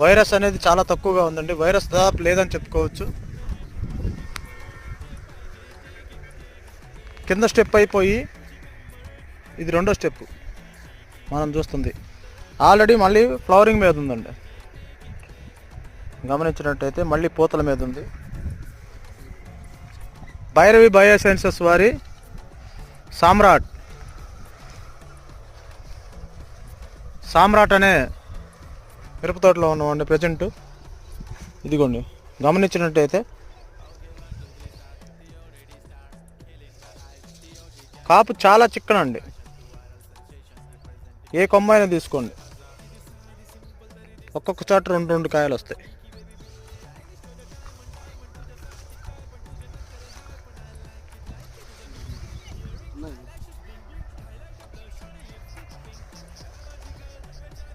Virus అనేది చాలా తక్కువగా ఉందండి. వైరస్ దాదాపు లేదని చెప్పుకోవచ్చు. కింద స్టెప్ అయిపోయి ఇది రెండో స్టెప్ మనం చూస్తుంది. ఆల్రెడీ మళ్ళీ ఫ్లవరింగ్ మీద ఉందండి. గమనించినట్టయితే మళ్ళీ పూతల మీద ఉంది. భైరవి బయోసైన్సెస్ వారి సామ్రాట్ అనే మిరప తోటలో ఉన్నామండి ప్రజెంట్. ఇదిగోండి, గమనించినట్టయితే కాపు చాలా చిక్కనండి. ఏ కొమ్మ అయినా తీసుకోండి, ఒక్కొక్క చాటు రెండు కాయలు వస్తాయి.